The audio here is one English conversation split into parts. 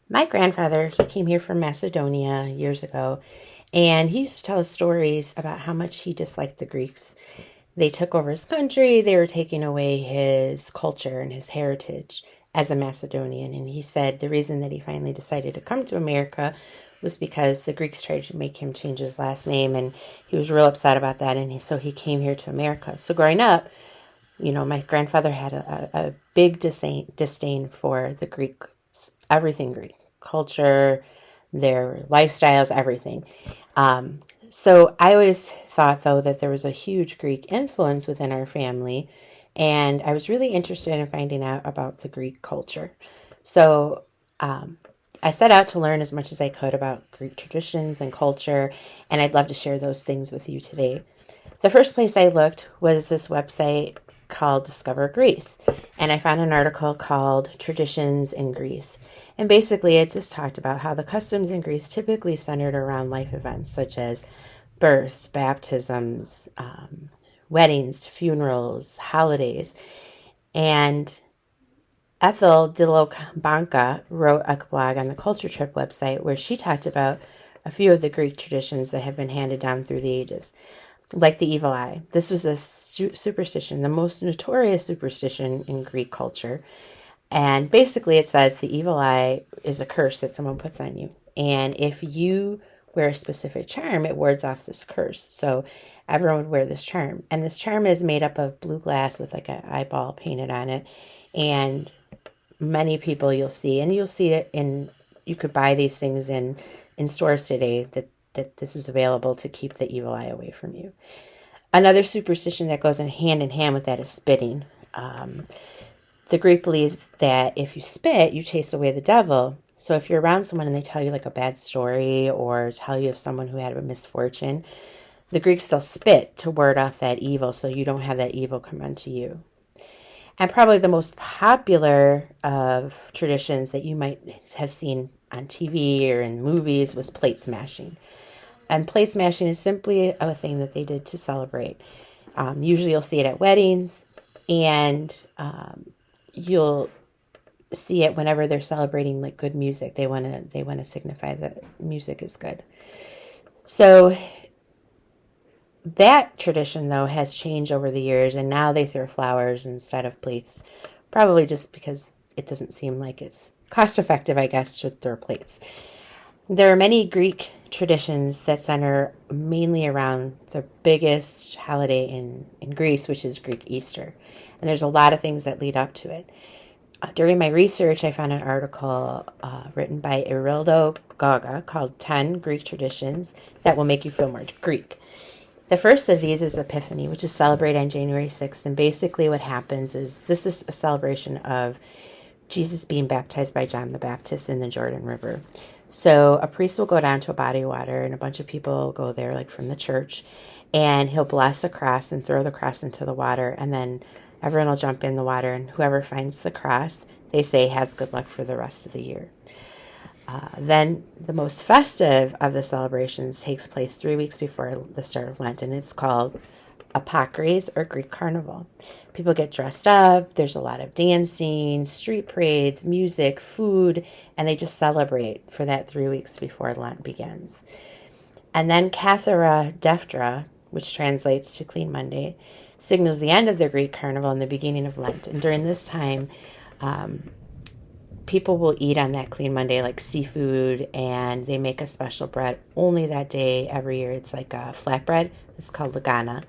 My grandfather, he came here from Macedonia years ago, and he used to tell us stories about how much he disliked the Greeks. They took over his country, they were taking away his culture and his heritage as a Macedonian. And he said the reason that he finally decided to come to America was because the Greeks tried to make him change his last name, and he was real upset about that. And so he came here to America. So growing up, my grandfather had a big disdain for the Greek, everything Greek, culture, their lifestyles, everything. Um, so I always thought, though, that there was a huge Greek influence within our family, and I was really interested in finding out about the Greek culture. So um, I set out to learn as much as I could about Greek traditions and culture, and I'd love to share those things with you today. The first place I looked was this website called Discover Greece, and I found an article called Traditions in Greece. And basically, it just talked about how the customs in Greece typically centered around life events such as births, baptisms, weddings, funerals, holidays. And Ethel Dilobanka wrote a blog on the Culture Trip website where she talked about a few of the Greek traditions that have been handed down through the ages, like the evil eye. This was a superstition, the most notorious superstition in Greek culture. And basically, it says the evil eye is a curse that someone puts on you. And if you wear a specific charm, it wards off this curse. So everyone would wear this charm. And this charm is made up of blue glass with like an eyeball painted on it. And many people you'll see it you could buy these things in stores today that this is available to keep the evil eye away from you. Another superstition that goes in hand with that is spitting. The Greek believes that if you spit, you chase away the devil. So if you're around someone and they tell you like a bad story or tell you of someone who had a misfortune, the Greeks still spit to ward off that evil so you don't have that evil come unto you. And probably the most popular of traditions that you might have seen on TV or in movies was plate smashing. And plate smashing is simply a thing that they did to celebrate. Usually you'll see it at weddings, and you'll see it whenever they're celebrating like good music. They want to signify that music is good. So that tradition, though, has changed over the years, and now they throw flowers instead of plates, probably just because it doesn't seem like it's cost effective, I guess, to throw plates. There are many Greek traditions that center mainly around the biggest holiday in Greece, which is Greek Easter. And there's a lot of things that lead up to it. During my research, I found an article written by Irildo Gaga called 10 Greek Traditions That Will Make You Feel More Greek. The first of these is Epiphany, which is celebrated on January 6th. And basically what happens is this is a celebration of Jesus being baptized by John the Baptist in the Jordan River. So a priest will go down to a body of water, and a bunch of people go there, like from the church, and he'll bless the cross and throw the cross into the water, and then everyone will jump in the water, and whoever finds the cross, they say has good luck for the rest of the year. Then the most festive of the celebrations takes place 3 weeks before the start of Lent, and it's called Apokris, or Greek Carnival. People get dressed up, there's a lot of dancing, street parades, music, food, and they just celebrate for that 3 weeks before Lent begins. And then Cathara Deftra, which translates to Clean Monday, signals the end of the Greek Carnival and the beginning of Lent. And during this time, people will eat on that Clean Monday like seafood, and they make a special bread only that day every year. It's like a flatbread. It's called Lagana.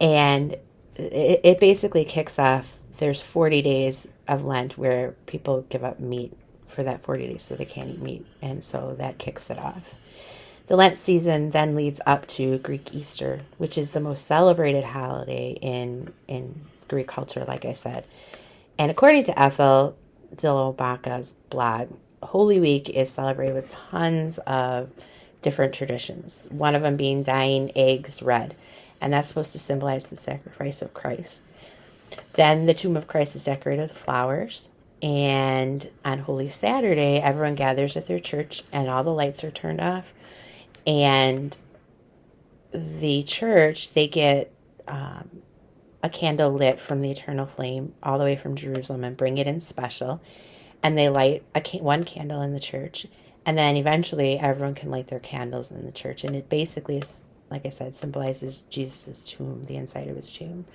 And it basically kicks off, there's 40 days of Lent where people give up meat for that 40 days so they can't eat meat. And so that kicks it off. The Lent season then leads up to Greek Easter, which is the most celebrated holiday in Greek culture, like I said. And according to Ethel Dilobanka's blog, Holy Week is celebrated with tons of different traditions, one of them being dyeing eggs red, and that's supposed to symbolize the sacrifice of Christ. Then the tomb of Christ is decorated with flowers, and on Holy Saturday, everyone gathers at their church, and all the lights are turned off, and the church, they get a candle lit from the eternal flame all the way from Jerusalem and bring it in special. and they light one candle in the church, and then eventually everyone can light their candles in the church. And it basically is, like I said, symbolizes Jesus' tomb, the inside of his tomb.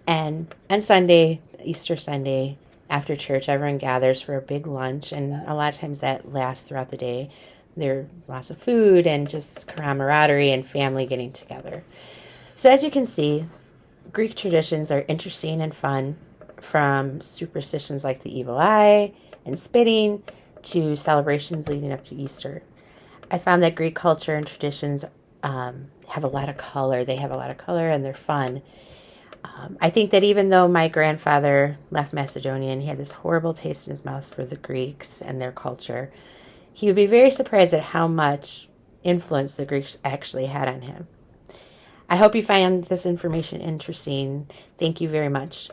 And on Sunday, Easter Sunday, after church, everyone gathers for a big lunch, and a lot of times that lasts throughout the day. There's lots of food and just camaraderie and family getting together. So as you can see, Greek traditions are interesting and fun, from superstitions like the evil eye and spitting to celebrations leading up to Easter. I found that Greek culture and traditions have a lot of color. They have a lot of color and they're fun. I think that even though my grandfather left Macedonia and he had this horrible taste in his mouth for the Greeks and their culture, he would be very surprised at how much influence the Greeks actually had on him. I hope you find this information interesting. Thank you very much.